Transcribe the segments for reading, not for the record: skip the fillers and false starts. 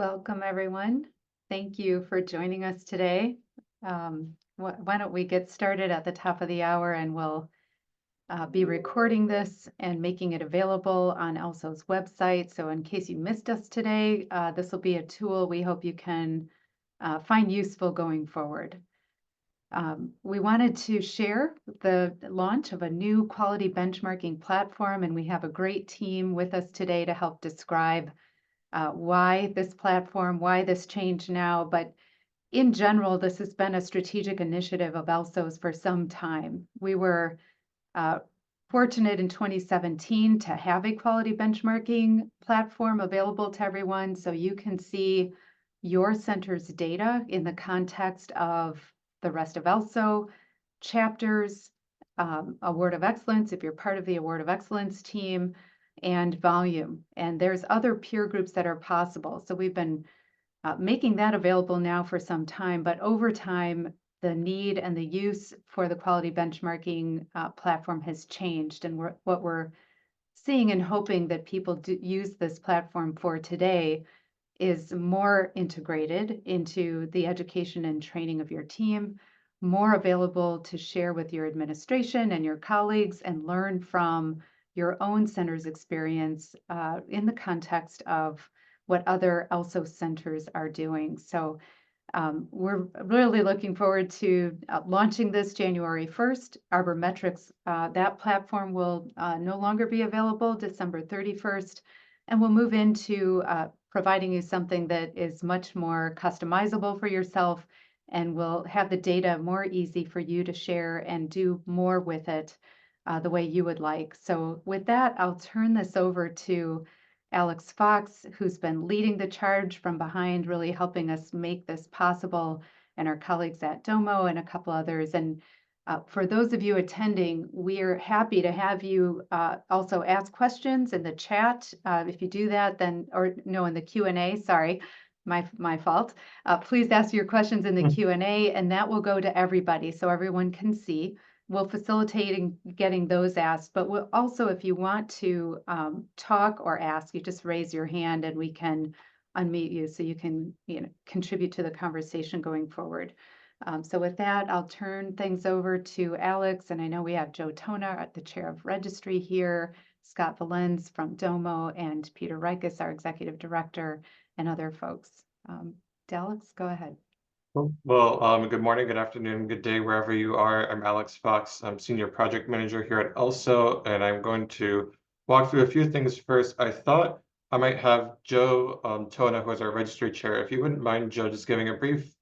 Welcome, everyone. Thank you for joining us today. Why don't we get started at the top of the hour, and we'll be recording this and making it available on ELSO's website. So in case you missed us today, this will be a tool we hope you can find useful going forward. We wanted to share the launch of a new quality benchmarking platform, and we have a great team with us today to help describe why this platform, why this change now. But in general, this has been a strategic initiative of ELSO's for some time. We were fortunate in 2017 to have a quality benchmarking platform available to everyone, so you can see your center's data in the context of the rest of ELSO, chapters, Award of Excellence, if you're part of the Award of Excellence team, and volume. And there's other peer groups that are possible. So we've been making that available now for some time, but over time, the need and the use for the quality benchmarking platform has changed. And what we're seeing and hoping that people do use this platform for today is more integrated into the education and training of your team, more available to share with your administration and your colleagues and learn from your own center's experience in the context of what other ELSO centers are doing. So we're really looking forward to launching this January 1st. ArborMetrix, that platform will no longer be available December 31st, and we'll move into providing you something that is much more customizable for yourself and will have the data more easy for you to share and do more with it the way you would like. So with that, I'll turn this over to Alex Fox, who's been leading the charge from behind, really helping us make this possible, and our colleagues at Domo and a couple others. And for those of you attending, we're happy to have you also ask questions in the chat. If you do that, then, or no, in the Q&A, sorry, my fault. Please ask your questions in the Q&A, and that will go to everybody so everyone can see. We'll facilitate getting those asked, but we'll also, if you want to talk or ask, you just raise your hand and we can unmute you so you can contribute to the conversation going forward. So with that, I'll turn things over to Alex, and I know we have Joe Tona, the chair of registry here, Scott Valenz from Domo, and Peter Reiches, our executive director, and other folks. Alex, go ahead. Well, good morning, good afternoon, good day, wherever you are. I'm Alex Fox. I'm Senior Project Manager here at ELSO, and I'm going to walk through a few things first. I thought I might have Joe Tona, who is our Registry Chair. If you wouldn't mind, Joe, just giving a brief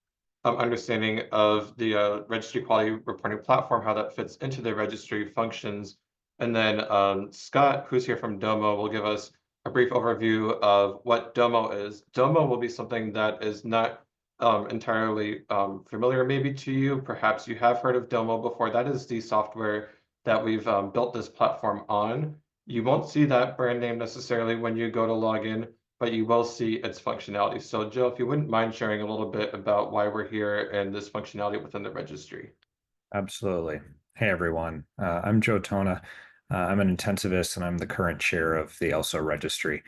understanding of the Registry Quality Reporting Platform, how that fits into the registry functions. And then Scott, who's here from Domo, will give us a brief overview of what Domo is. Domo will be something that is not entirely familiar maybe to you. Perhaps you have heard of Domo before. That is the software that we've built this platform on. You won't see that brand name necessarily when you go to log in, but you will see its functionality. So Joe, if you wouldn't mind sharing a little bit about why we're here and this functionality within the registry. Absolutely. Hey, everyone. I'm Joe Tona. I'm an intensivist, and I'm the current chair of the ELSO registry.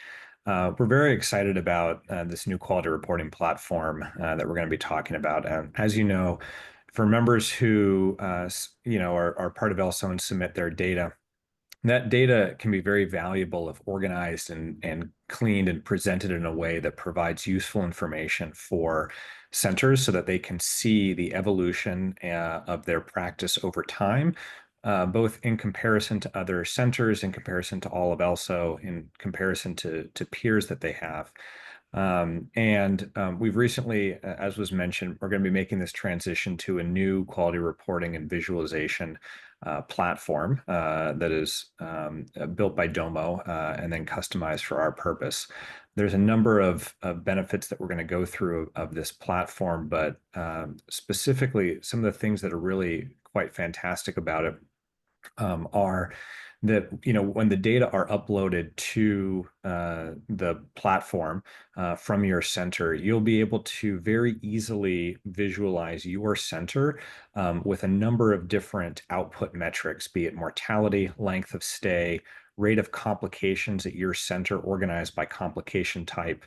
We're very excited about this new quality reporting platform that we're going to be talking about. As you know, for members who are part of ELSO and submit their data, that data can be very valuable if organized and cleaned and presented in a way that provides useful information for centers so that they can see the evolution of their practice over time, both in comparison to other centers, in comparison to all of ELSO, in comparison to peers that they have. We've recently, as was mentioned, we're going to be making this transition to a new quality reporting and visualization platform that is built by Domo and then customized for our purpose. There's a number of benefits that we're going to go through of this platform, but specifically some of the things that are really quite fantastic about it are that, when the data are uploaded to the platform from your center, you'll be able to very easily visualize your center with a number of different output metrics, be it mortality, length of stay, rate of complications at your center organized by complication type.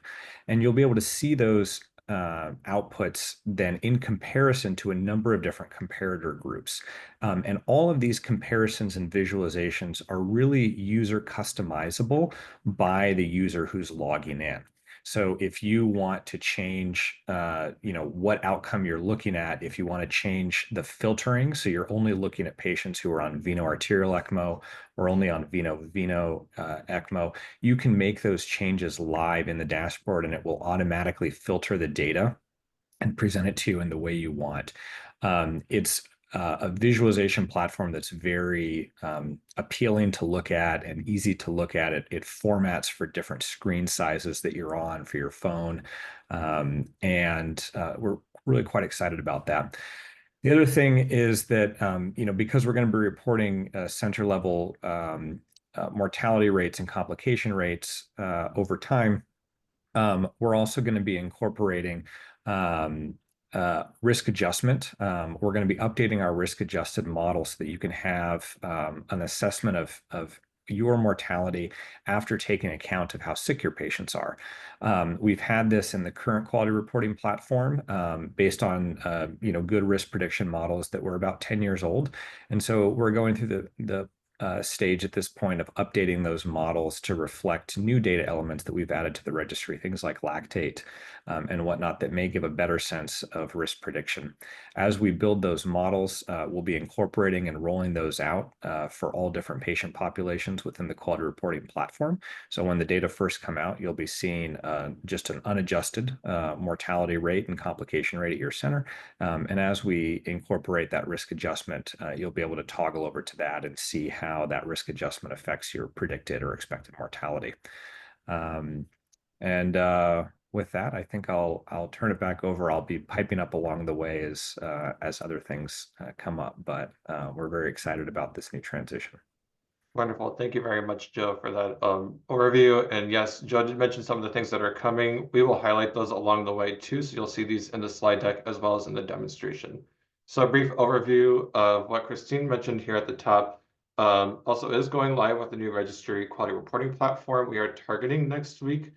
And you'll be able to see those outputs then in comparison to a number of different comparator groups. And all of these comparisons and visualizations are really user customizable by the user who's logging in. So if you want to change, what outcome you're looking at, if you want to change the filtering, so you're only looking at patients who are on veno-arterial ECMO or only on veno ECMO, you can make those changes live in the dashboard, and it will automatically filter the data and present it to you in the way you want. It's a visualization platform that's very appealing to look at and easy to look at. It formats for different screen sizes that you're on for your phone. And we're really quite excited about that. The other thing is that, because we're going to be reporting center level mortality rates and complication rates over time, we're also going to be incorporating risk adjustment. We're going to be updating our risk adjusted model so that you can have an assessment of your mortality after taking account of how sick your patients are. We've had this in the current quality reporting platform based on good risk prediction models that were about 10 years old. And so we're going through the stage at this point of updating those models to reflect new data elements that we've added to the registry, things like lactate and whatnot, that may give a better sense of risk prediction. As we build those models, we'll be incorporating and rolling those out for all different patient populations within the quality reporting platform. So when the data first come out, you'll be seeing just an unadjusted mortality rate and complication rate at your center. And as we incorporate that risk adjustment, you'll be able to toggle over to that and see how that risk adjustment affects your predicted or expected mortality. With that, I think I'll turn it back over. I'll be piping up along the way as other things come up, but we're very excited about this new transition. Wonderful. Thank you very much, Joe, for that overview. And yes, Joe did mention some of the things that are coming. We will highlight those along the way too, so you'll see these in the slide deck as well as in the demonstration. So a brief overview of what Christine mentioned here at the top. Also is going live with the new Registry Quality Reporting Platform. We are targeting next week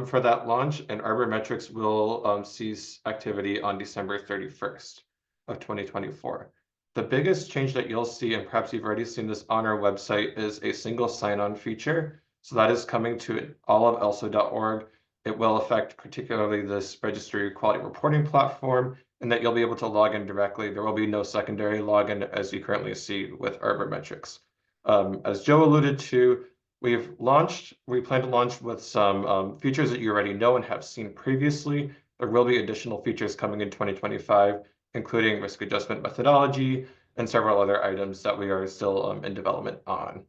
for that launch, and ArborMetrix will cease activity on December 31st of 2024. The biggest change that you'll see, and perhaps you've already seen this on our website, is a single sign-on feature. So that is coming to all of ELSO.org. It will affect particularly this Registry Quality Reporting Platform, and that you'll be able to log in directly. There will be no secondary login as you currently see with ArborMetrix. As Joe alluded to, we plan to launch with some features that you already know and have seen previously. There will be additional features coming in 2025, including risk adjustment methodology and several other items that we are still in development on.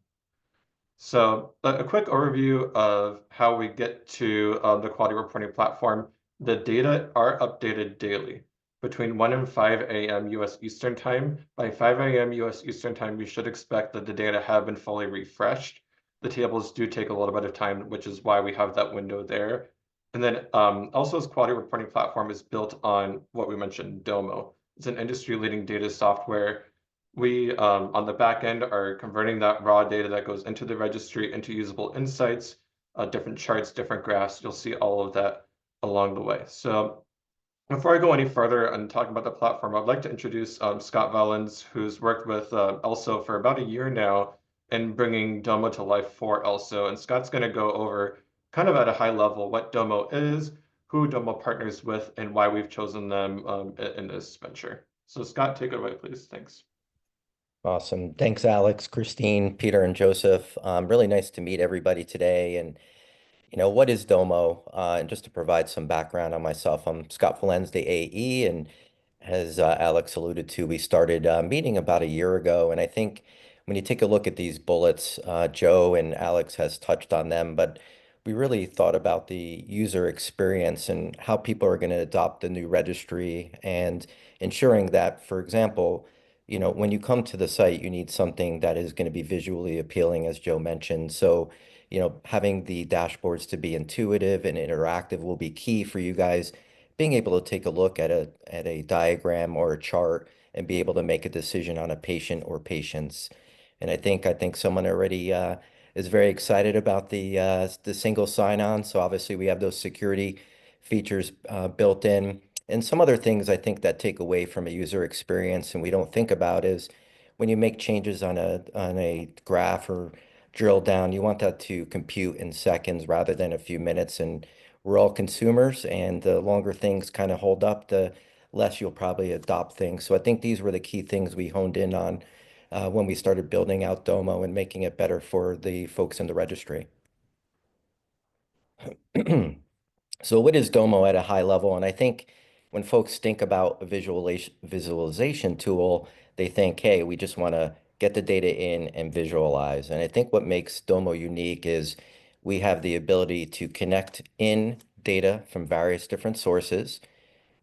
So a quick overview of how we get to the quality reporting platform. The data are updated daily between 1 and 5 a.m. US Eastern Time. By 5 a.m. US Eastern Time, we should expect that the data have been fully refreshed. The tables do take a little bit of time, which is why we have that window there. And then ELSO's quality reporting platform is built on what we mentioned, Domo. It's an industry-leading data software. We, on the back end, are converting that raw data that goes into the registry into usable insights, different charts, different graphs. You'll see all of that along the way. So before I go any further and talk about the platform, I'd like to introduce Scott Vallens, who's worked with ELSO for about a year now in bringing Domo to life for ELSO. And Scott's going to go over kind of at a high level what Domo is, who Domo partners with, and why we've chosen them in this venture. So Scott, take it away, please. Thanks. Awesome. Thanks, Alex, Christine, Peter, and Joseph. Really nice to meet everybody today. And what is Domo? And just to provide some background on myself, I'm Scott Vallens, the AE, and as Alex alluded to, we started meeting about a year ago. And I think when you take a look at these bullets, Joe and Alex has touched on them, but we really thought about the user experience and how people are going to adopt the new registry and ensuring that, for example, when you come to the site, you need something that is going to be visually appealing, as Joe mentioned. So, having the dashboards to be intuitive and interactive will be key for you guys being able to take a look at a diagram or a chart and be able to make a decision on a patient or patients. And I think someone already is very excited about the single sign-on. So obviously we have those security features built in. And some other things I think that take away from a user experience and we don't think about is when you make changes on a graph or drill down, you want that to compute in seconds rather than a few minutes. And we're all consumers, and the longer things kind of hold up, the less you'll probably adopt things. So I think these were the key things we honed in on when we started building out Domo and making it better for the folks in the registry. So what is Domo at a high level? And I think when folks think about a visualization tool, they think, hey, we just want to get the data in and visualize. And I think what makes Domo unique is we have the ability to connect in data from various different sources.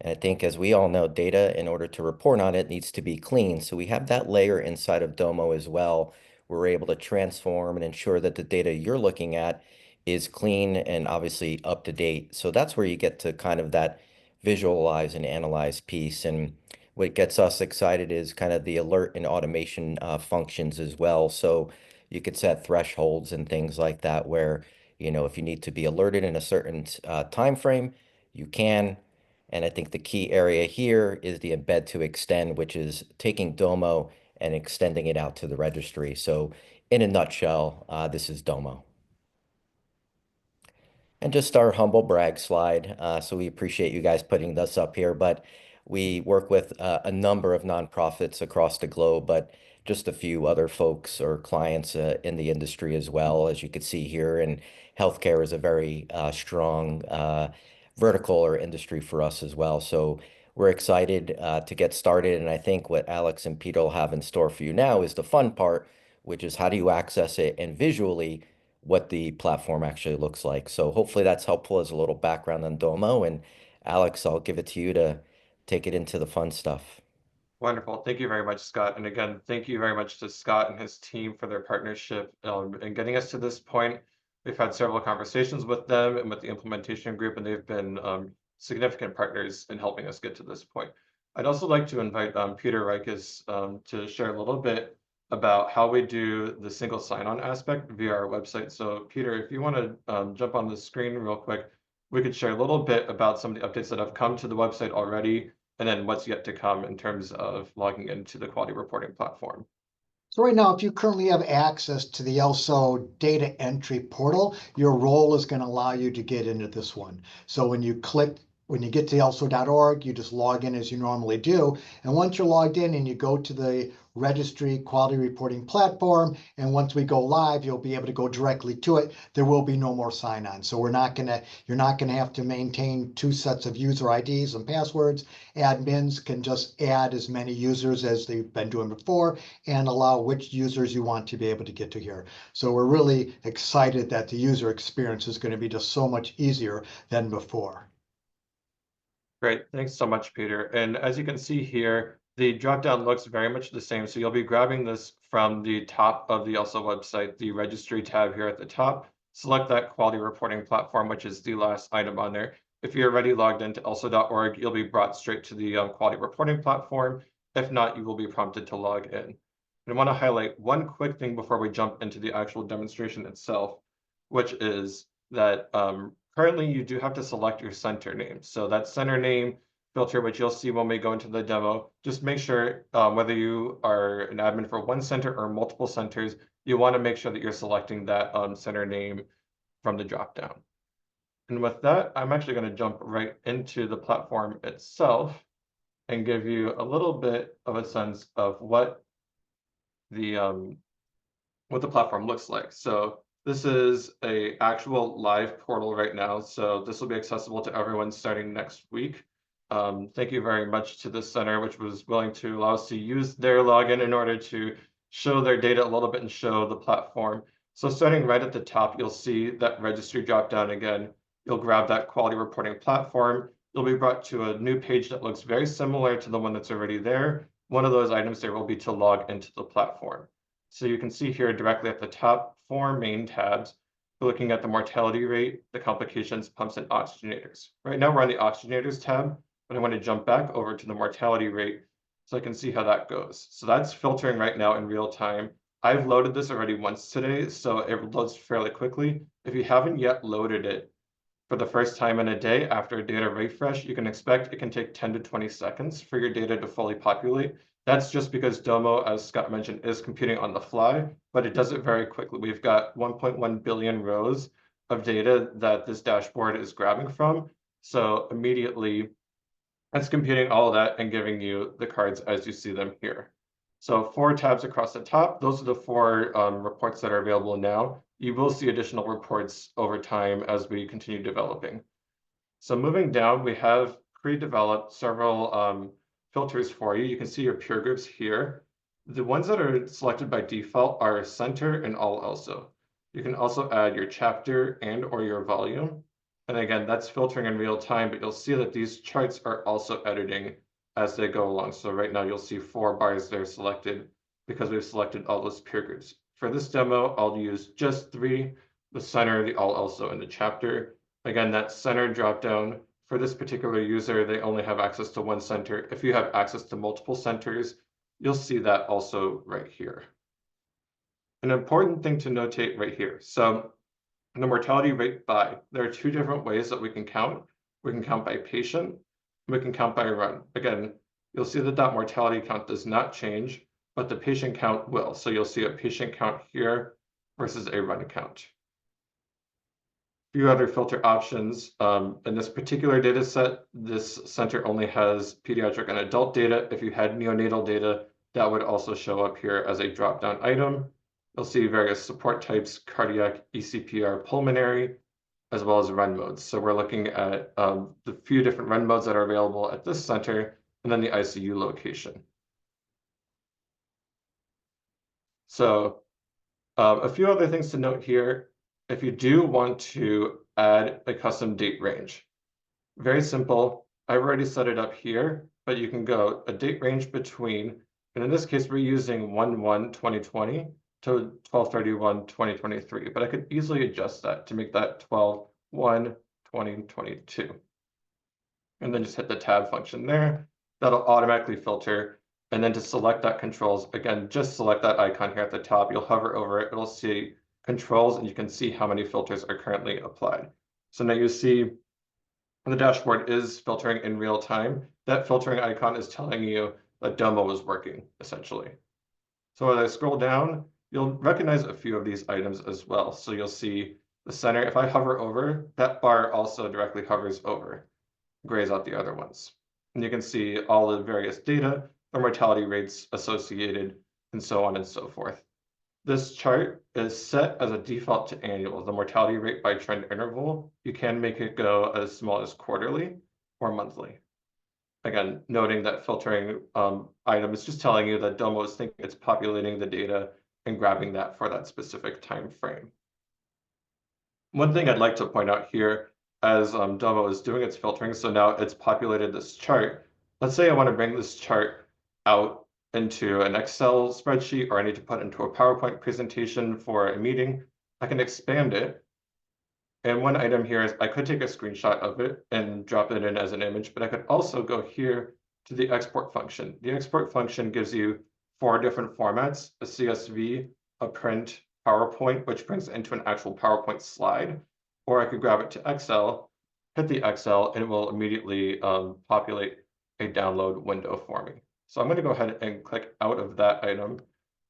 And I think, as we all know, data, in order to report on it, needs to be clean. So we have that layer inside of Domo as well. We're able to transform and ensure that the data you're looking at is clean and obviously up to date. So that's where you get to kind of that visualize and analyze piece. And what gets us excited is kind of the alert and automation functions as well. So you could set thresholds and things like that where, if you need to be alerted in a certain time frame, you can. And I think the key area here is the embed to extend, which is taking Domo and extending it out to the registry. So in a nutshell, this is Domo. And just our humble brag slide. So we appreciate you guys putting this up here, but we work with a number of nonprofits across the globe, but just a few other folks or clients in the industry as well, as you can see here. And healthcare is a very strong vertical or industry for us as well. So we're excited to get started. And I think what Alex and Peter will have in store for you now is the fun part, which is how do you access it and visually what the platform actually looks like. So hopefully that's helpful as a little background on Domo. And Alex, I'll give it to you to take it into the fun stuff. Wonderful. Thank you very much, Scott. And again, thank you very much to Scott and his team for their partnership in getting us to this point. We've had several conversations with them and with the implementation group, and they've been significant partners in helping us get to this point. I'd also like to invite Peter Reiches to share a little bit about how we do the single sign-on aspect via our website. So Peter, if you want to jump on the screen real quick, we could share a little bit about some of the updates that have come to the website already, and then what's yet to come in terms of logging into the quality reporting platform. So right now, if you currently have access to the ELSO data entry portal, your role is going to allow you to get into this one. So when you get to elso.org, you just log in as you normally do. And once you're logged in and you go to the Registry Quality Reporting Platform, and once we go live, you'll be able to go directly to it. There will be no more sign-on. So you're not gonna have to maintain two sets of user IDs and passwords. Admins can just add as many users as they've been doing before and allow which users you want to be able to get to here. So we're really excited that the user experience is going to be just so much easier than before. Great, thanks so much, Peter. And as you can see here, the dropdown looks very much the same. So you'll be grabbing this from the top of the ELSO website, the registry tab here at the top. Select that quality reporting platform, which is the last item on there. If you're already logged into elso.org, you'll be brought straight to the quality reporting platform. If not, you will be prompted to log in. And I want to highlight one quick thing before we jump into the actual demonstration itself, which is that currently you do have to select your center name. So that center name filter, which you'll see when we go into the demo, just make sure whether you are an admin for one center or multiple centers, you want to make sure that you're selecting that center name from the dropdown. And with that, I'm actually going to jump right into the platform itself and give you a little bit of a sense of what the platform looks like. So this is a actual live portal right now. So this will be accessible to everyone starting next week. Thank you very much to the center, which was willing to allow us to use their login in order to show their data a little bit and show the platform. So starting right at the top, you'll see that registry dropdown again. You'll grab that quality reporting platform. You'll be brought to a new page that looks very similar to the one that's already there. One of those items there will be to log into the platform. So you can see here directly at the top, 4 main tabs. We're looking at the mortality rate, the complications, pumps, and oxygenators. Right now we're on the oxygenators tab, but I want to jump back over to the mortality rate so I can see how that goes. So that's filtering right now in real time I've loaded this already once today, so it loads fairly quickly. If you haven't yet loaded it for the first time in a day after a data refresh, you can expect it can take 10 to 20 seconds for your data to fully populate. That's just because Domo, as Scott mentioned, is computing on the fly, but it does it very quickly. We've got 1.1 billion rows of data that this dashboard is grabbing from. So immediately it's computing all of that and giving you the cards as you see them here. So 4 tabs across the top, those are the 4 reports that are available now. You will see additional reports over time as we continue developing. So moving down, we have pre-developed several filters for you. You can see your peer groups here. The ones that are selected by default are center and all ELSO. You can also add your chapter and or your volume. And again, that's filtering in real time, but you'll see that these charts are also editing as they go along. So right now you'll see 4 bars there selected because we've selected all those peer groups. For this demo, I'll use just 3, the center, the all ELSO, and the chapter. Again, that center dropdown, for this particular user, they only have access to 1 center. If you have access to multiple centers, you'll see that also right here. An important thing to notate right here. So the mortality rate by, there are 2 different ways that we can count. We can count by patient, we can count by run. Again, you'll see that that mortality count does not change, but the patient count will. So you'll see a patient count here versus a run count. Few other filter options. In this particular data set, this center only has pediatric and adult data. If you had neonatal data, that would also show up here as a drop-down item. You'll see various support types, cardiac, ECPR, pulmonary, as well as run modes. So we're looking at the few different run modes that are available at this center, and then the ICU location. So a few other things to note here. If you do want to add a custom date range, very simple. I've already set it up here, but you can go a date range between, and in this case, we're using 1/1/2020 to 12/31/2023, but I could easily adjust that to make that 12/1/2022. And then just hit the tab function there. That'll automatically filter. And then to select that controls, again, just select that icon here at the top. You'll hover over it. It'll see controls, and you can see how many filters are currently applied. So now you see the dashboard is filtering in real time. That filtering icon is telling you that Domo is working, essentially. So as I scroll down, you'll recognize a few of these items as well. So you'll see the center. If I hover over, that bar also directly hovers over, grays out the other ones. And you can see all the various data, the mortality rates associated, and so on and so forth. This chart is set as a default to annual, the mortality rate by trend interval. You can make it go as small as quarterly or monthly. Again, noting that filtering item is just telling you that Domo is thinking it's populating the data and grabbing that for that specific time frame. One thing I'd like to point out here as Domo is doing its filtering, so now it's populated this chart. Let's say I want to bring this chart out into an Excel spreadsheet, or I need to put into a PowerPoint presentation for a meeting. I can expand it. And one item here is I could take a screenshot of it and drop it in as an image, but I could also go here to the export function. The export function gives you 4 different formats: a CSV, a print, PowerPoint, which brings it into an actual PowerPoint slide, or I could grab it to Excel, hit the Excel, and it will immediately populate a download window for me. So I'm going to go ahead and click out of that item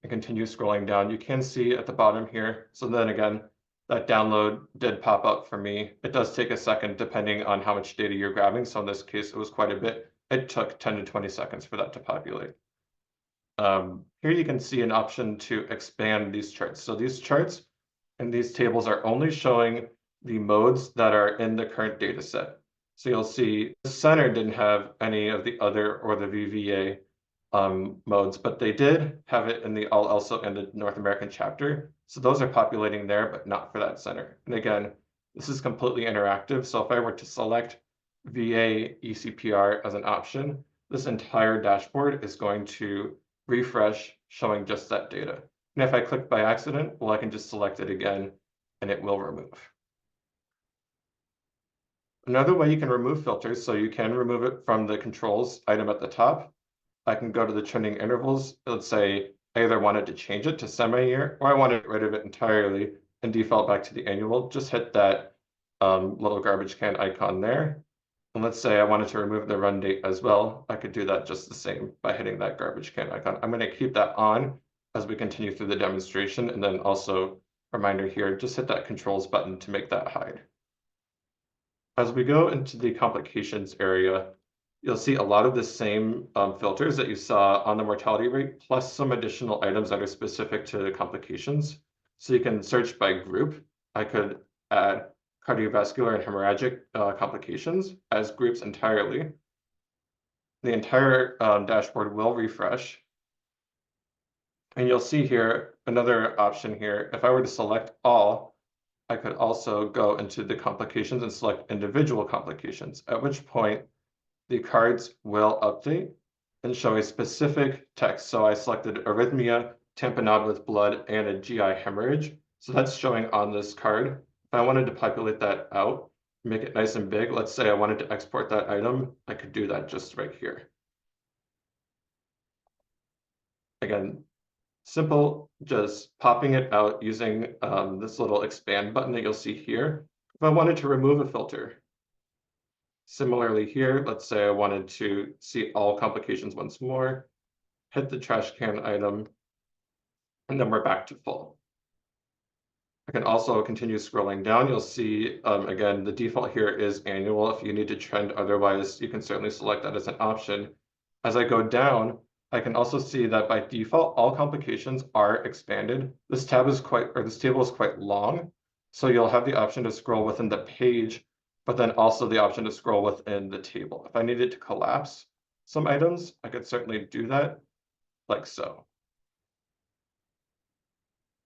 and continue scrolling down. You can see at the bottom here. So then again, that download did pop up for me. It does take a second depending on how much data you're grabbing. So in this case, it was quite a bit. It took 10 to 20 seconds for that to populate. Here you can see an option to expand these charts. So these charts and these tables are only showing the modes that are in the current data set. So you'll see the center didn't have any of the other or the VVA modes, but they did have it in the all ELSO and the North American chapter. So those are populating there, but not for that center. And again, this is completely interactive. So if I were to select VA ECPR as an option, this entire dashboard is going to refresh showing just that data. And if I click by accident, well, I can just select it again and it will remove. Another way you can remove filters, so you can remove it from the controls item at the top. I can go to the trending intervals. Let's say I either wanted to change it to semi-year or I wanted to get rid of it entirely and default back to the annual, just hit that little garbage can icon there. And let's say I wanted to remove the run date as well. I could do that just the same by hitting that garbage can icon. I'm going to keep that on as we continue through the demonstration. And then also, reminder here, just hit that controls button to make that hide. As we go into the complications area, you'll see a lot of the same filters that you saw on the mortality rate, plus some additional items that are specific to complications. So you can search by group. I could add cardiovascular and hemorrhagic complications as groups entirely. The entire dashboard will refresh. And you'll see here another option here. If I were to select all, I could also go into the complications and select individual complications, at which point the cards will update and show a specific text. So I selected arrhythmia, tamponade with blood, and a GI hemorrhage. So that's showing on this card. If I wanted to populate that out, make it nice and big, let's say I wanted to export that item, I could do that just right here. Again, simple, just popping it out using this little expand button that you'll see here. If I wanted to remove a filter, similarly here, let's say I wanted to see all complications once more, hit the trash can item, and then we're back to full. I can also continue scrolling down. You'll see, again, the default here is annual. If you need to trend otherwise, you can certainly select that as an option. As I go down, I can also see that by default, all complications are expanded. This table is quite long. So you'll have the option to scroll within the page, but then also the option to scroll within the table. If I needed to collapse some items, I could certainly do that like so.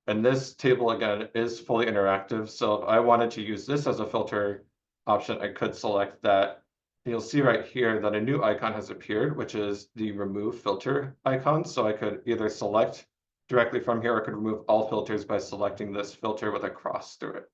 And this table, again, is fully interactive. So if I wanted to use this as a filter option, I could select that. And you'll see right here that a new icon has appeared, which is the remove filter icon. So I could either select directly from here, or I could remove all filters by selecting this filter with a cross through it.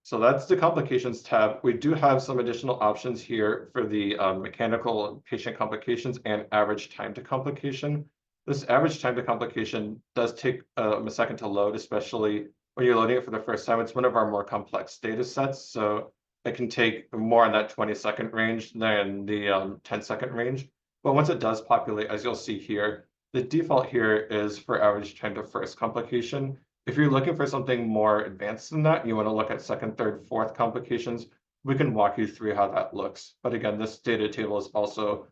So that's the complications tab. We do have some additional options here for the mechanical patient complications and average time to complication. This average time to complication does take a second to load, especially when you're loading it for the first time. It's one of our more complex data sets, so it can take more in that 20-second range than the 10-second range. But once it does populate, as you'll see here, the default here is for average time to first complication. If you're looking for something more advanced than that, you want to look at second, third, fourth complications, we can walk you through how that looks. But again, this data table is also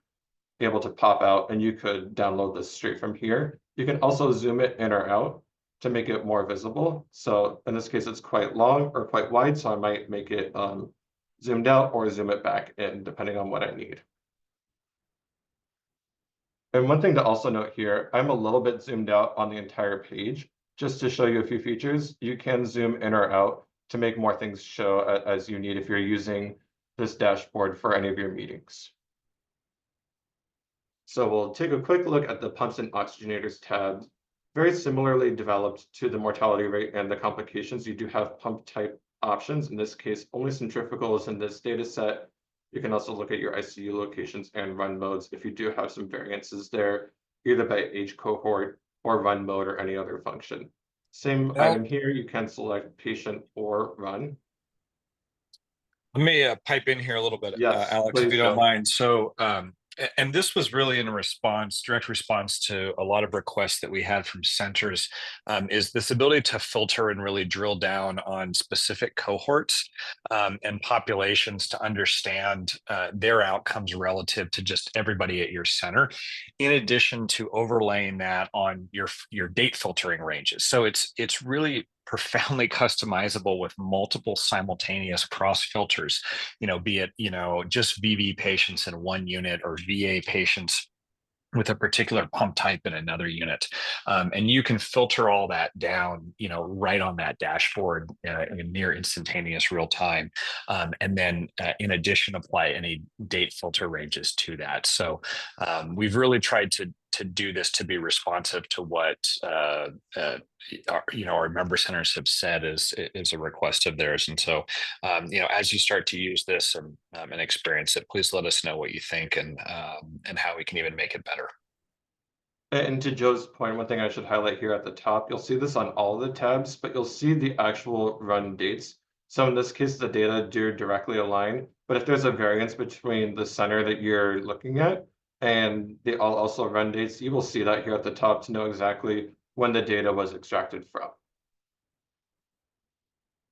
able to pop out, and you could download this straight from here. You can also zoom it in or out to make it more visible. So in this case, it's quite long or quite wide, so I might make it zoomed out or zoom it back in, depending on what I need. And one thing to also note here, I'm a little bit zoomed out on the entire page. Just to show you a few features, you can zoom in or out to make more things show as you need if you're using this dashboard for any of your meetings. So we'll take a quick look at the pumps and oxygenators tab. Very similarly developed to the mortality rate and the complications, you do have pump type options. In this case, only centrifugal is in this data set. You can also look at your ICU locations and run modes if you do have some variances there, either by age cohort or run mode or any other function. Same item here, you can select patient or run. Let me pipe in here a little bit, Yes, Alex, if please, you don't Joe. mind. So, and this was really in direct response to a lot of requests that we had from centers, is this ability to filter and really drill down on specific cohorts and populations to understand their outcomes relative to just everybody at your center, in addition to overlaying that on your date filtering ranges. So it's really profoundly customizable with multiple simultaneous cross filters, be it, just VV patients in one unit or VA patients with a particular pump type in another unit. And you can filter all that down, right on that dashboard in near instantaneous real time. And then in addition, apply any date filter ranges to that. So we've really tried to do this to be responsive to what our member centers have said is a request of theirs. And so as you start to use this and experience it, please let us know what you think and how we can even make it better. And to Joe's point, one thing I should highlight here at the top, you'll see this on all the tabs, but you'll see the actual run dates. So in this case, the data do directly align, but if there's a variance between the center that you're looking at and the all also run dates, you will see that here at the top to know exactly when the data was extracted from.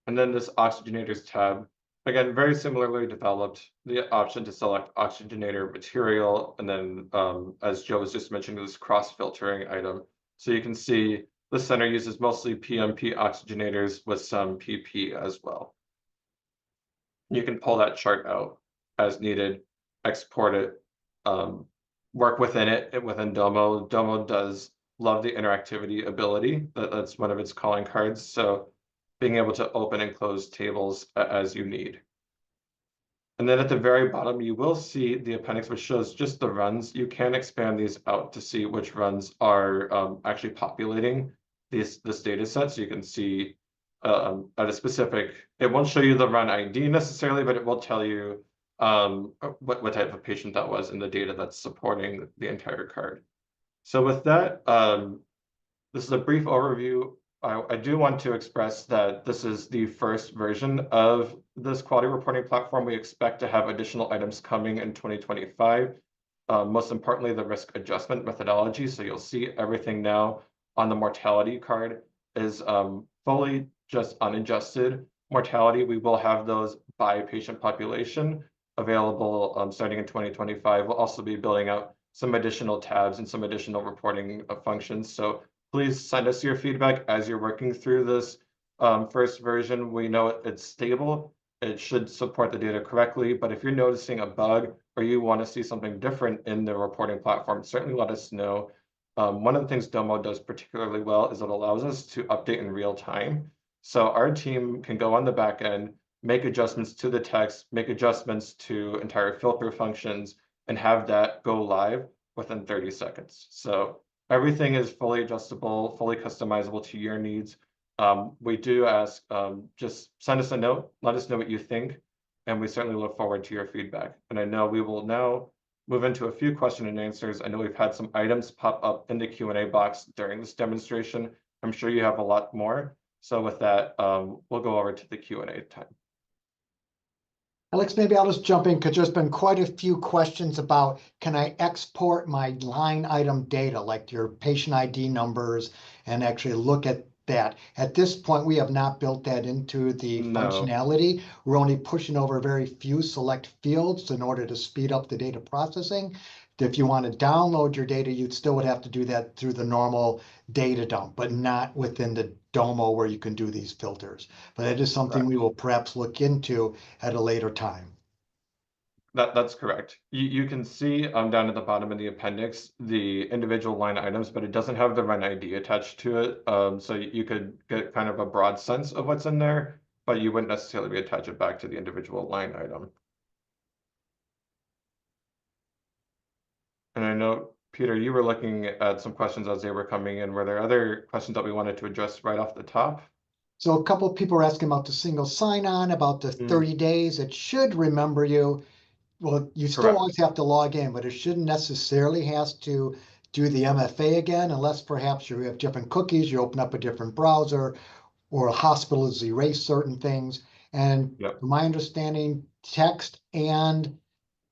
And then this oxygenators tab, again, very similarly developed, the option to select oxygenator material, and then as Joe was just mentioning, this cross-filtering item. So you can see the center uses mostly PMP oxygenators with some PP as well. You can pull that chart out as needed, export it, work within it within Domo. Domo does love the interactivity ability. That's one of its calling cards. So being able to open and close tables as you need. And then at the very bottom, you will see the appendix, which shows just the runs. You can expand these out to see which runs are actually populating this data set. So you can see at a specific, it won't show you the run ID necessarily, but it will tell you what type of patient that was in the data that's supporting the entire card. So with that, this is a brief overview. I do want to express that this is the first version of this quality reporting platform. We expect to have additional items coming in 2025. Most importantly, the risk adjustment methodology. So you'll see everything now on the mortality card is fully just unadjusted mortality. We will have those by patient population available starting in 2025. We'll also be building out some additional tabs and some additional reporting functions. So please send us your feedback as you're working through this first version. We know it's stable. It should support the data correctly, but if you're noticing a bug or you want to see something different in the reporting platform, certainly let us know. One of the things Domo does particularly well is it allows us to update in real time. So our team can go on the back end, make adjustments to the text, make adjustments to entire filter functions, and have that go live within 30 seconds. So everything is fully adjustable, fully customizable to your needs. We do ask, just send us a note, let us know what you think, and we certainly look forward to your feedback. And I know we will now move into a few question and answers. I know we've had some items pop up in the Q&A box during this demonstration. I'm sure you have a lot more. So with that, we'll go over to the Q&A time. Alex, maybe I'll just jump in because there's been quite a few questions about, can I export my line item data, like your patient ID numbers, and actually look at that? At this point, we have not built that into the functionality. We're only pushing over very few select fields in order to speed up the data processing. If you want to download your data, you still would have to do that through the normal data dump, but not within the Domo where you can do these filters. But it is something we will perhaps look into at a later time. That's correct. You can see down at the bottom of the appendix the individual line items, but it doesn't have the run ID attached to it. So you could get kind of a broad sense of what's in there, but you wouldn't necessarily be attach it back to the individual line item. And I know, Peter, you were looking at some questions as they were coming in. Were there other questions that we wanted to address right off the top? So a couple of people are asking about the single sign-on, about the 30 days. It should remember you. Well, you still always have to log in, but it shouldn't necessarily has to do the MFA again, unless perhaps you have different cookies, you open up a different browser, or a hospital has erased certain things. And from my understanding, text and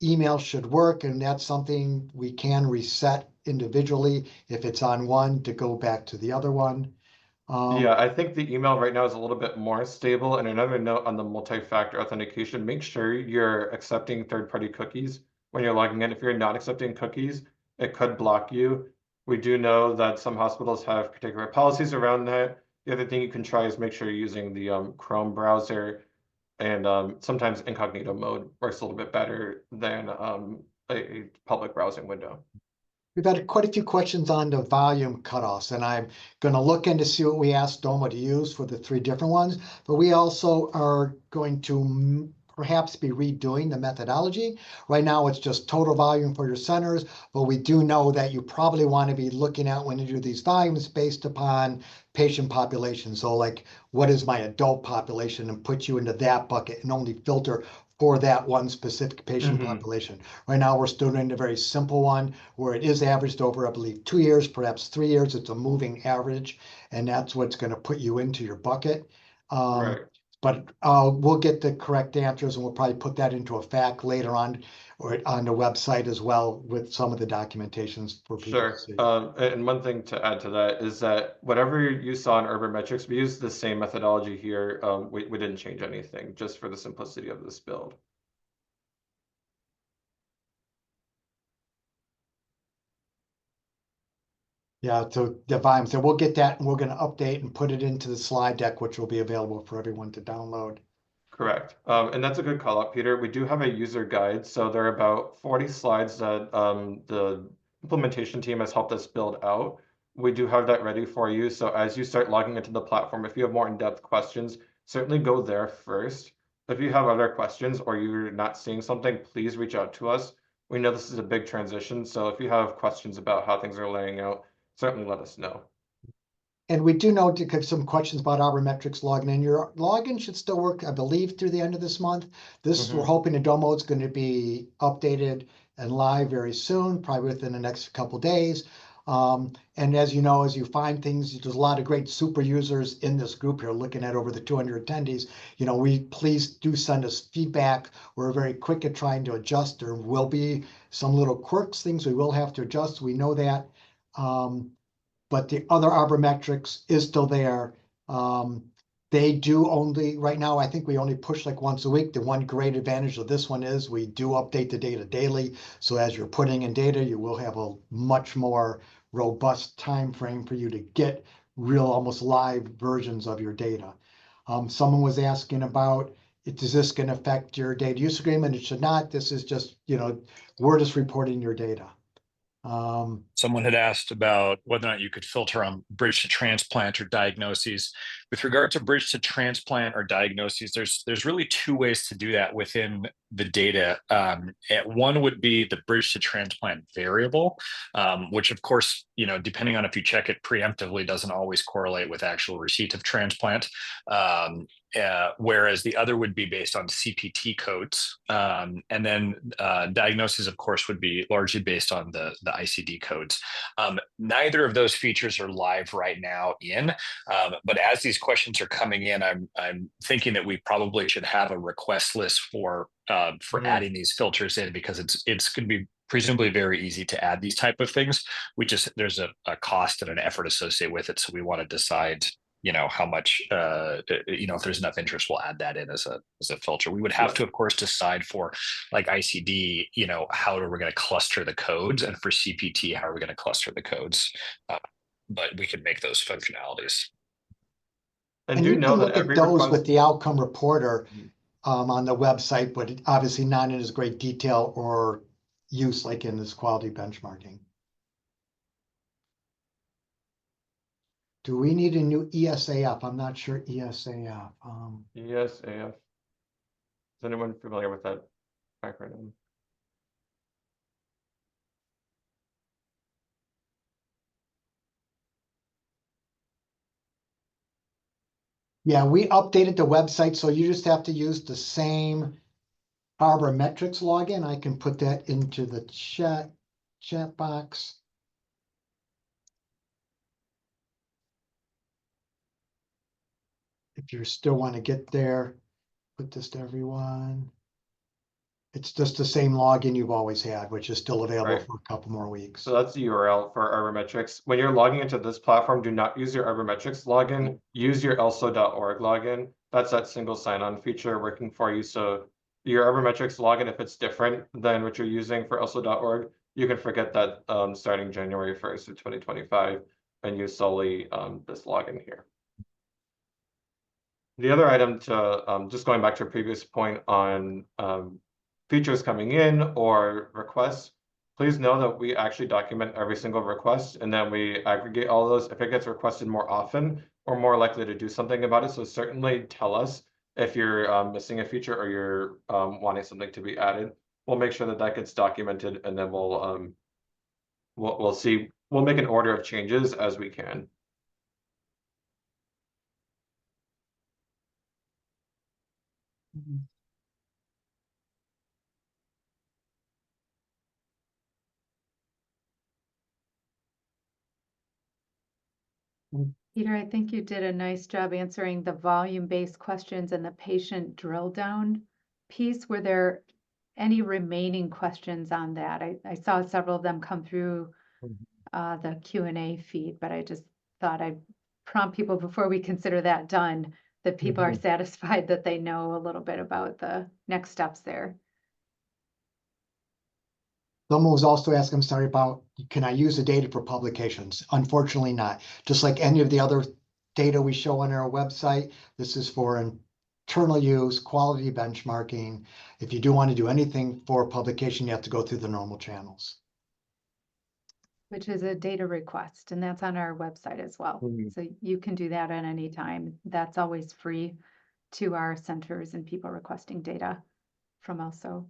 email should work, and that's something we can reset individually if it's on one to go back to the other one. Yeah, I think the email right now is a little bit more stable. And another note on the multi-factor authentication, make sure you're accepting third-party cookies when you're logging in. If you're not accepting cookies, it could block you. We do know that some hospitals have particular policies around that. The other thing you can try is make sure you're using the Chrome browser, and sometimes incognito mode works a little bit better than a public browsing window. We've had quite a few questions on the volume cutoffs, and I'm going to look into see what we asked Domo to use for the 3 different ones. But we also are going to perhaps be redoing the methodology. Right now, it's just total volume for your centers, but we do know that you probably want to be looking at when you do these volumes based upon patient population. So like, what is my adult population, and put you into that bucket and only filter for that one specific patient population. Right now, we're still doing a very simple one where it is averaged over, I believe, 2 years, perhaps 3 years. It's a moving average, and that's what's going to put you into your bucket. Right. But we'll get the correct answers, and we'll probably put that into a fact later on, or on the website as well, with some of the documentations for people to Sure. see. And one thing to add to that is that whatever you saw in ArborMetrix, we used the same methodology here. We didn't change anything, just for the simplicity of this build. Yeah, so the volume, so we'll get that, and we're going to update and put it into the slide deck, which will be available for everyone to download. Correct. And that's a good call out, Peter. We do have a user guide. So there are about 40 slides that the implementation team has helped us build out. We do have that ready for you. So as you start logging into the platform, if you have more in-depth questions, certainly go there first. If you have other questions or you're not seeing something, please reach out to us. We know this is a big transition. So if you have questions about how things are laying out, certainly let us know. And we do know to get some questions about ArborMetrix login, and your login should still work, I believe, through the end of this month. We're hoping the Domo is going to be updated and live very soon, probably within the next couple days. And as you know, as you find things, there's a lot of great super users in this group here, looking at over the 200 attendees. You know, please do send us feedback. We're very quick at trying to adjust. There will be some little quirks, things we will have to adjust. We know that. But the other ArborMetrix is still there. They do only, right now, I think we only push like once a week. The one great advantage of this one is we do update the data daily. So as you're putting in data, you will have a much more robust time frame for you to get real, almost live versions of your data. Someone was asking about, is this going to affect your data use agreement? It should not. This is just, we're just reporting your data. Someone had asked about whether or not you could filter on bridge to transplant or diagnoses. With regard to bridge to transplant or diagnoses, there's really two ways to do that within the data. One would be the bridge to transplant variable, which of course, depending on if you check it preemptively, doesn't always correlate with actual receipt of transplant. Whereas the other would be based on CPT codes. And then diagnosis, of course, would be largely based on the ICD codes. Neither of those features are live right now but as these questions are coming in, I'm thinking that we probably should have a request list for adding these filters in, because it's going to be presumably very easy to add these type of things. There's a cost and an effort associated with it. So we want to decide how much, if there's enough interest, we'll add that in as a filter. We would have to, of course, decide for like ICD, how are we going to cluster the codes, and for CPT, how are we going to cluster the codes? But we can make those functionalities. And you do know can that look at every those request with the outcome reporter on the website, but obviously not in as great detail or use like in this quality benchmarking. Do we need a new ESAF? I'm not sure ESAF. ESAF. Is anyone familiar with that acronym? Yeah, we updated the website, so you just have to use the same ArborMetrix login. I can put that into the chat box. If you still want to get there, put this to everyone. It's just the same login you've always had, which is still available for a couple more weeks. So that's the URL for ArborMetrix. When you're logging into this platform, do not use your ArborMetrix login. Use your ELSO.org login. That's that single sign-on feature working for you. So your ArborMetrix login, if it's different than what you're using for ELSO.org, you can forget that starting January 1st of 2025 and use solely this login here. The other item to, just going back to a previous point on features coming in or requests, please know that we actually document every single request, and then we aggregate all those. If it gets requested more often, we're more likely to do something about it. So certainly tell us if you're missing a feature or you're wanting something to be added, we'll make sure that that gets documented, and then we'll see. We'll make an order of changes as we can. Peter, I think you did a nice job answering the volume-based questions and the patient drill down piece. Were there any remaining questions on that? I saw several of them come through the Q&A feed, but I just thought I'd prompt people before we consider that done, that people are satisfied that they know a little bit about the next steps there. Someone was also asking, I'm sorry, about, can I use the data for publications? Unfortunately not. Just like any of the other data we show on our website, this is for internal use, quality benchmarking. If you do want to do anything for publication, you have to go through the normal channels. Which is a data request, and that's on our website as well. So you can do that at any time. That's always free to our centers and people requesting data from ELSO.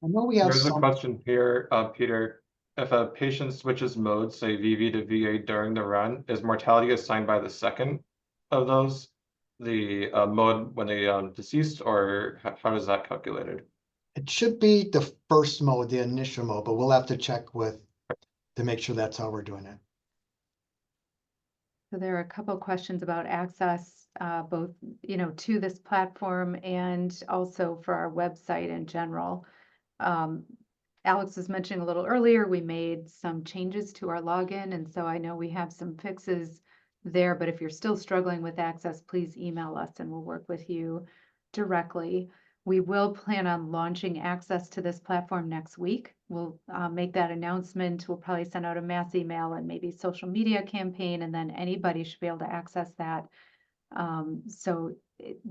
I know we have There's a some. question here, Peter. If a patient switches modes, say VV to VA during the run, is mortality assigned by the second of those, the mode when they deceased, or how is that calculated? It should be the first mode, the initial mode, but we'll have to check with to make sure that's how we're doing it. So there are a couple of questions about access, both, to this platform and also for our website in general. Alex was mentioning a little earlier, we made some changes to our login, and so I know we have some fixes there, but if you're still struggling with access, please email us and we'll work with you directly. We will plan on launching access to this platform next week. We'll make that announcement. We'll probably send out a mass email and maybe social media campaign, and then anybody should be able to access that. So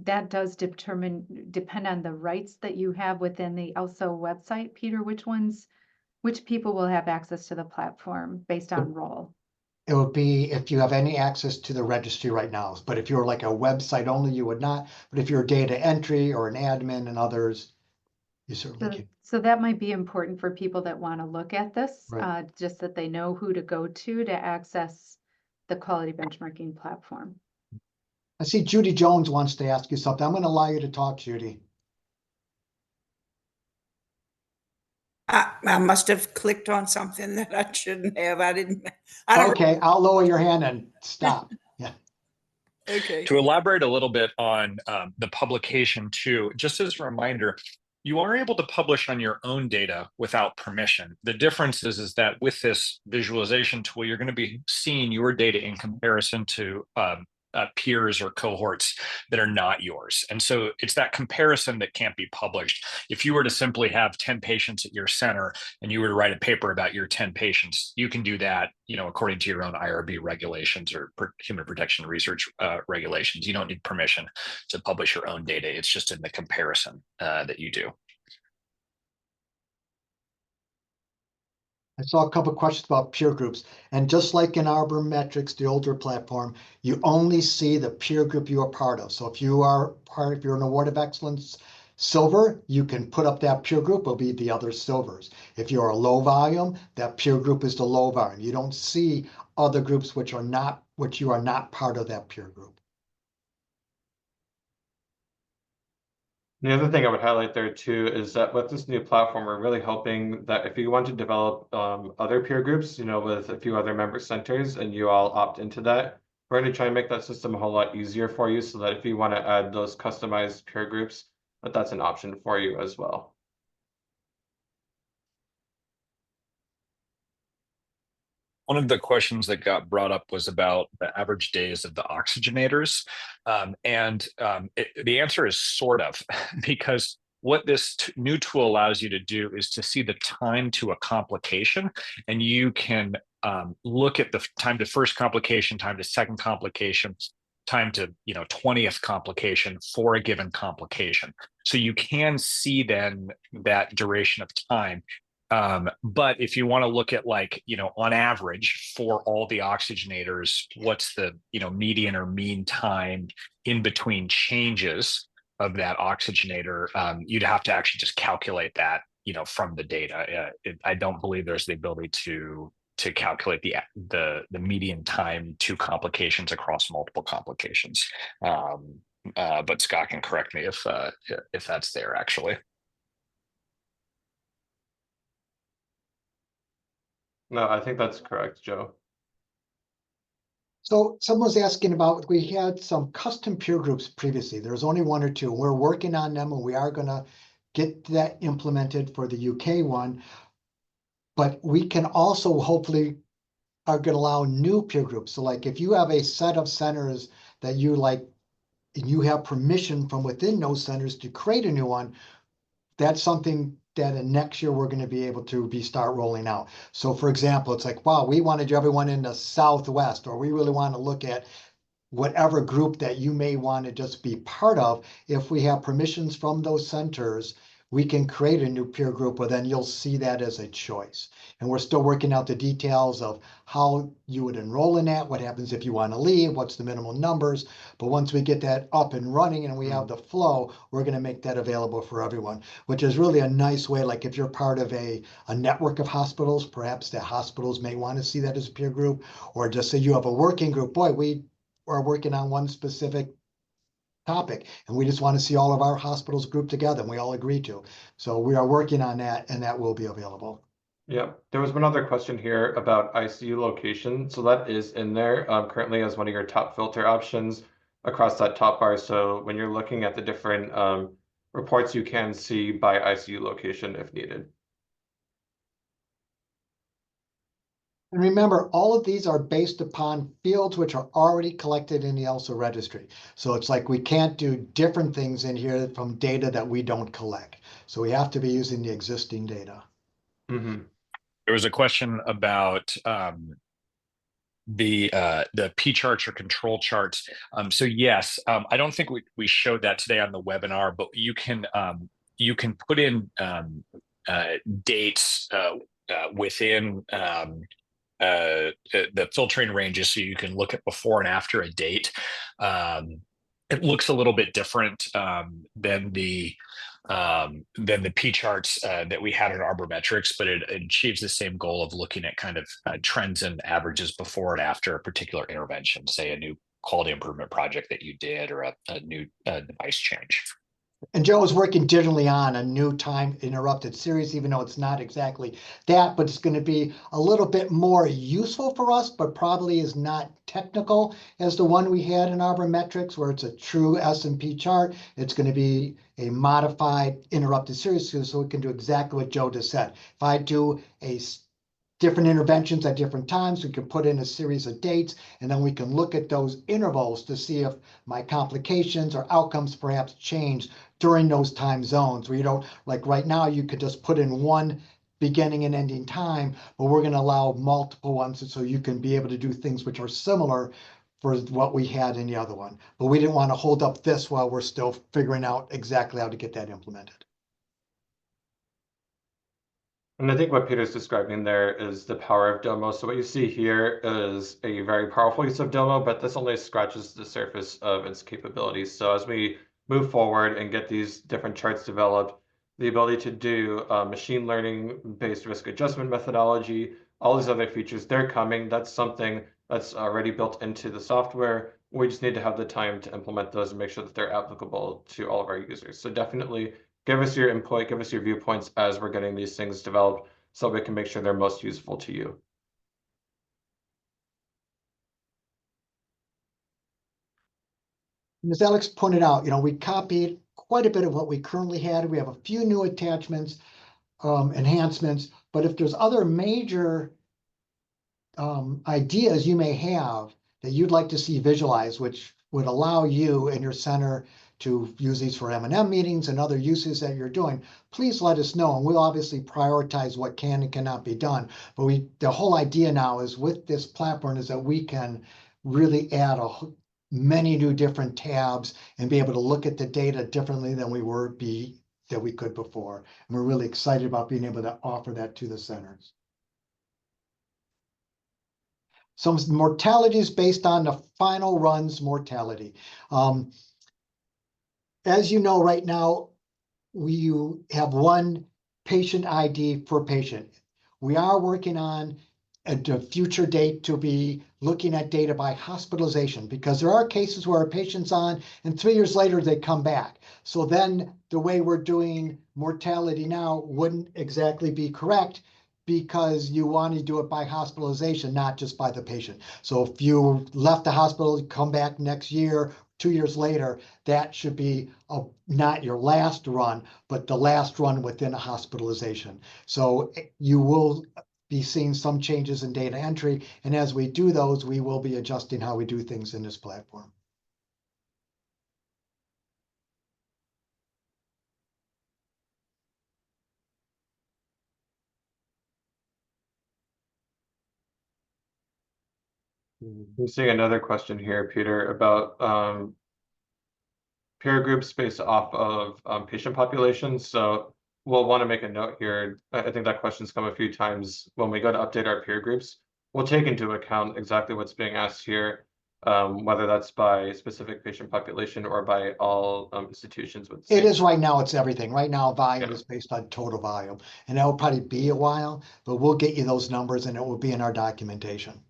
that does depend on the rights that you have within the ELSO website. Peter, which people will have access to the platform based on role? It would be if you have any access to the registry right now, but if you're like a website only, you would not. But if you're data entry or an admin and others, you certainly can. So that might be important for people that want to look at this, Right. just that they know who to go to access the quality benchmarking platform. I see Judy Jones wants to ask you something. I'm going to allow you to talk, Judy. I must have clicked on something that I shouldn't have. I don't. Okay, I'll lower your hand and stop. Yeah. Okay. To elaborate a little bit on the publication too, just as a reminder, you are able to publish on your own data without permission. The difference is that with this visualization tool, you're going to be seeing your data in comparison to peers or cohorts that are not yours. And so it's that comparison that can't be published. If you were to simply have 10 patients at your center and you were to write a paper about your 10 patients, you can do that, according to your own IRB regulations or human protection research regulations. You don't need permission to publish your own data. It's just in the comparison that you do. I saw a couple of questions about peer groups, and just like in ArborMetrix, the older platform, you only see the peer group you are part of. So if you're an Award of Excellence Silver, you can put up that peer group, will be the other silvers. If you're a low volume, that peer group is the low volume. You don't see other groups which you are not part of that peer group. The other thing I would highlight there too is that with this new platform, we're really hoping that if you want to develop other peer groups, with a few other member centers, and you all opt into that, we're going to try and make that system a whole lot easier for you, so that if you want to add those customized peer groups, that's an option for you as well. One of the questions that got brought up was about the average days of the oxygenators. The answer is sort of, because what this new tool allows you to do is to see the time to a complication, and you can look at the time to first complication, time to second complication, time to 20th complication for a given complication. So you can see then that duration of time. But if you want to look at like, on average for all the oxygenators, what's the, median or mean time in between changes of that oxygenator, you'd have to actually just calculate that, from the data. I don't believe there's the ability to calculate the median time to complications across multiple complications. But Scott can correct me if that's there actually. No, I think that's correct, Joe. So someone's asking about, we had some custom peer groups previously. There's only one or two. We're working on them and we are gonna get that implemented for the UK one. But we can also hopefully are gonna allow new peer groups. So like if you have a set of centers that you like, and you have permission from within those centers to create a new one, that's something that in next year we're going to be able to start rolling out. So for example, it's like, wow, we wanted everyone in the Southwest, or we really want to look at whatever group that you may want to just be part of. If we have permissions from those centers, we can create a new peer group, but then you'll see that as a choice. And we're still working out the details of how you would enroll in that, what happens if you want to leave, what's the minimal numbers. But once we get that up and running and we have the flow, we're going to make that available for everyone, which is really a nice way. Like if you're part of a network of hospitals, perhaps the hospitals may want to see that as a peer group, or just say you have a working group. Boy, we are working on one specific topic and we just want to see all of our hospitals grouped together and we all agree to. So we are working on that and that will be available. Yeah, there was one other question here about ICU location. So that is in there currently as one of your top filter options across that top bar. So when you're looking at the different reports, you can see by ICU location if needed. And remember, all of these are based upon fields which are already collected in the ELSO registry. So it's like we can't do different things in here from data that we don't collect. So we have to be using the existing data. Mm-hmm. There was a question about the P charts or control charts. So yes, I don't think we showed that today on the webinar, but you can put in dates within the filtering ranges, so you can look at before and after a date. It looks a little bit different than the P charts that we had in ArborMetrix, but it achieves the same goal of looking at kind of trends and averages before and after a particular intervention, say a new quality improvement project that you did or a new device change. And Joe is working digitally on a new time interrupted series, even though it's not exactly that, but it's going to be a little bit more useful for us, but probably is not technical as the one we had in ArborMetrix, where it's a true S&P chart. It's going to be a modified interrupted series, so it can do exactly what Joe just said. If I do a different interventions at different times, we can put in a series of dates, and then we can look at those intervals to see if my complications or outcomes perhaps change during those time zones, where you don't, like right now, you could just put in one beginning and ending time, but we're going to allow multiple ones so you can be able to do things which are similar for what we had in the other one. But we didn't want to hold up this while we're still figuring out exactly how to get that implemented. And I think what Peter's describing there is the power of Domo. So what you see here is a very powerful use of Domo, but this only scratches the surface of its capabilities. So as we move forward and get these different charts developed, the ability to do machine learning based risk adjustment methodology, all these other features, they're coming. That's something that's already built into the software. We just need to have the time to implement those and make sure that they're applicable to all of our users. So definitely give us your input, give us your viewpoints as we're getting these things developed so we can make sure they're most useful to you. And as Alex pointed out, we copied quite a bit of what we currently had. We have a few new attachments, enhancements, but if there's other major ideas you may have that you'd like to see visualized, which would allow you and your center to use these for M&M meetings and other uses that you're doing, please let us know. And we'll obviously prioritize what can and cannot be done. But the whole idea now is with this platform is that we can really add many new different tabs and be able to look at the data differently than we were that we could before. And we're really excited about being able to offer that to the centers. Some mortalities based on the final runs mortality. As you know, right now, we have one patient ID per patient. We are working on a future date to be looking at data by hospitalization, because there are cases where a patient's on and 3 years later they come back. So then the way we're doing mortality now wouldn't exactly be correct, because you want to do it by hospitalization, not just by the patient. So if you left the hospital, come back next year, 2 years later, that should be not your last run, but the last run within a hospitalization. So you will be seeing some changes in data entry. And as we do those, we will be adjusting how we do things in this platform. We're seeing another question here, Peter, about peer groups based off of patient populations. So we'll want to make a note here. I think that question's come a few times when we go to update our peer groups. We'll take into account exactly what's being asked here, whether that's by specific patient population or by all institutions. It is right now, it's everything. Right now, volume Yeah. is based on total volume. And that will probably be a while, but we'll get you those numbers and it will be in our documentation.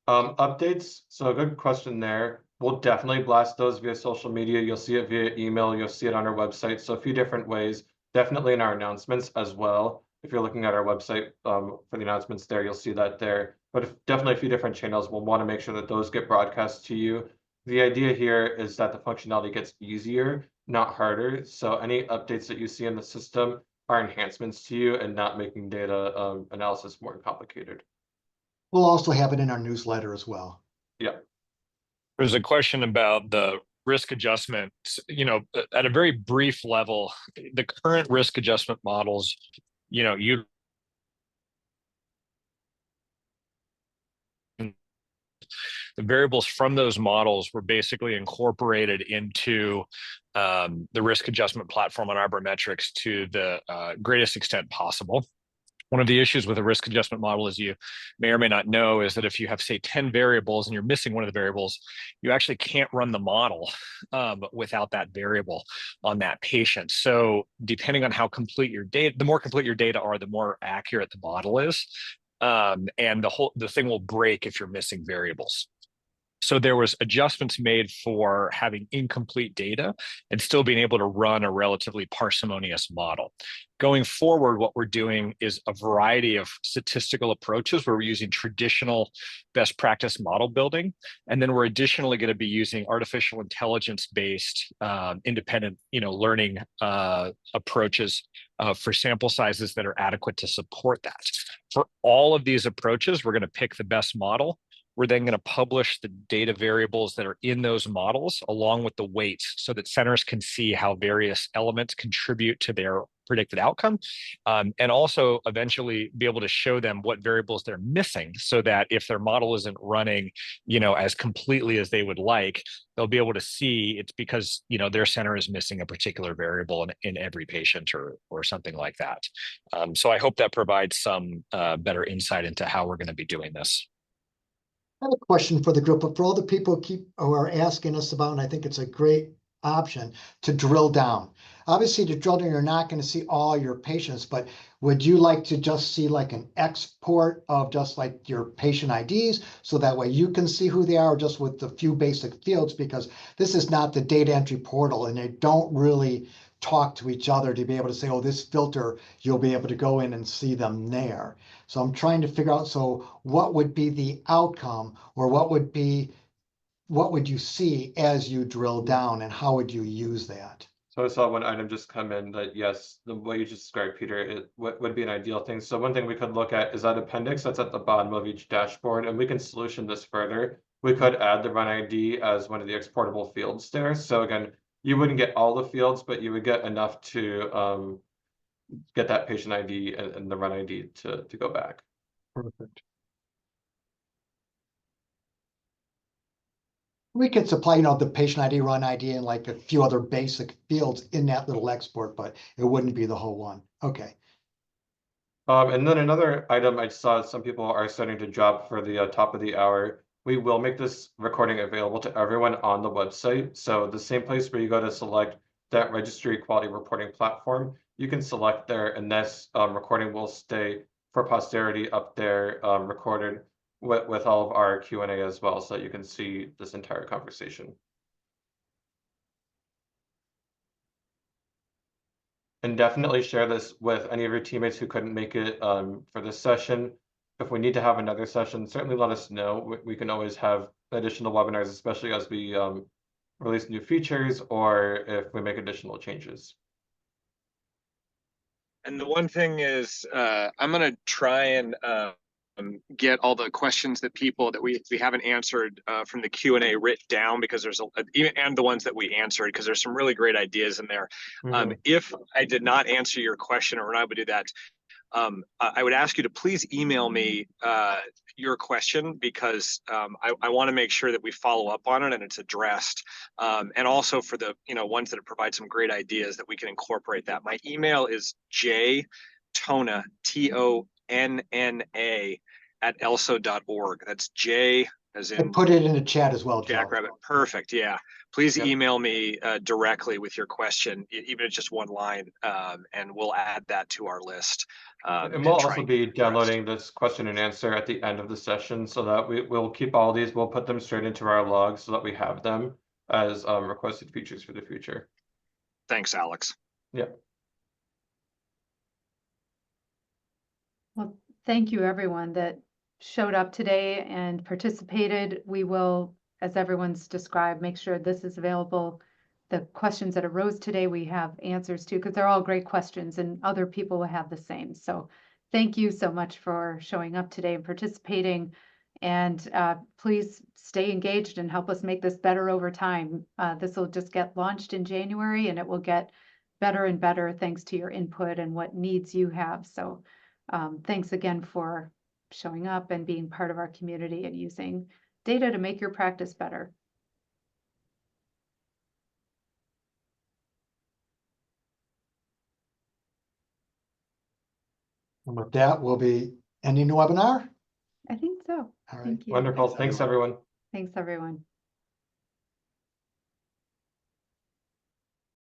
Updates. So a good question there. We'll definitely blast those via social media. You'll see it via email. You'll see it on our website. So a few different ways, definitely in our announcements as well. If you're looking at our website for the announcements there, you'll see that there. But definitely a few different channels. We'll want to make sure that those get broadcast to you. The idea here is that the functionality gets easier, not harder. So any updates that you see in the system are enhancements to you and not making data analysis more complicated. We'll also have it in our newsletter as well. Yeah. There's a question about the risk adjustment. You know, at a very brief level, the current risk adjustment models, you know, the variables from those models were basically incorporated into the risk adjustment platform on ArborMetrix to the greatest extent possible. One of the issues with a risk adjustment model, as you may or may not know, is that if you have, say, 10 variables and you're missing one of the variables, you actually can't run the model without that variable on that patient. So depending on how complete your data, the more complete your data are, the more accurate the model is. And the thing will break if you're missing variables. So there was adjustments made for having incomplete data and still being able to run a relatively parsimonious model. Going forward, what we're doing is a variety of statistical approaches where we're using traditional best practice model building. And then we're additionally going to be using artificial intelligence-based independent learning approaches for sample sizes that are adequate to support that. For all of these approaches, we're going to pick the best model. We're then going to publish the data variables that are in those models along with the weights so that centers can see how various elements contribute to their predicted outcome, and also eventually be able to show them what variables they're missing so that if their model isn't running, as completely as they would like, they'll be able to see it's because, their center is missing a particular variable in every patient or something like that. So I hope that provides some better insight into how we're going to be doing this. I have a question for the group, but for all the people who are asking us about, and I think it's a great option to drill down. Obviously, to drill down, you're not going to see all your patients, but would you like to just see like an export of just like your patient IDs so that way you can see who they are just with the few basic fields? Because this is not the data entry portal and they don't really talk to each other to be able to say, oh, this filter, you'll be able to go in and see them there. So I'm trying to figure out, so what would be the outcome, or what would you see as you drill down, and how would you use that? So I saw one item just come in that, yes, the way you just described, Peter, it would be an ideal thing. So one thing we could look at is that appendix that's at the bottom of each dashboard, and we can solution this further. We could add the run ID as one of the exportable fields there. So again, you wouldn't get all the fields, but you would get enough to get that patient ID and the run ID to go back. Perfect. We could supply, you know, the patient ID, run ID, and like a few other basic fields in that little export, but it wouldn't be the whole one. Okay. And then another item I saw some people are starting to drop for the top of the hour. We will make this recording available to everyone on the website. So the same place where you go to select that Registry Quality Reporting Platform, you can select there, and this recording will stay for posterity up there, recorded with all of our Q&A as well, so that you can see this entire conversation. And definitely share this with any of your teammates who couldn't make it for this session. If we need to have another session, certainly let us know. We can always have additional webinars, especially as we release new features or if we make additional changes. And the one thing is, I'm going to try and get all the questions that we haven't answered from the Q&A written down, because there's and the ones that we answered, because there's some really great ideas in there. If I did not answer your question, or when I would do that, I would ask you to please email me your question, because I want to make sure that we follow up on it and it's addressed. And also for the ones that provide some great ideas, that we can incorporate that. My email is jtonna, TONNA, @elso.org. That's J as I in put it in the chat as well, Joe. Jackrabbit. Perfect. Yeah. Please Yep. email me directly with your question, even if it's just one line, and we'll add that to our list. And we'll try also and be get it addressed. downloading this question and answer at the end of the session, so that we'll keep all these. We'll put them straight into our logs so that we have them as requested features for the future. Thanks, Alex. Yeah. Well, thank you everyone that showed up today and participated. We will, as everyone's described, make sure this is available. The questions that arose today, we have answers to, because they're all great questions and other people will have the same. So thank you so much for showing up today and participating. And please stay engaged and help us make this better over time. This will just get launched in January, and it will get better and better thanks to your input and what needs you have. So thanks again for showing up and being part of our community and using data to make your practice better. And with that, we'll be ending the webinar. I think so. All right. Thank you. Wonderful. Thanks, Thanks, everyone. everyone. Thanks, everyone.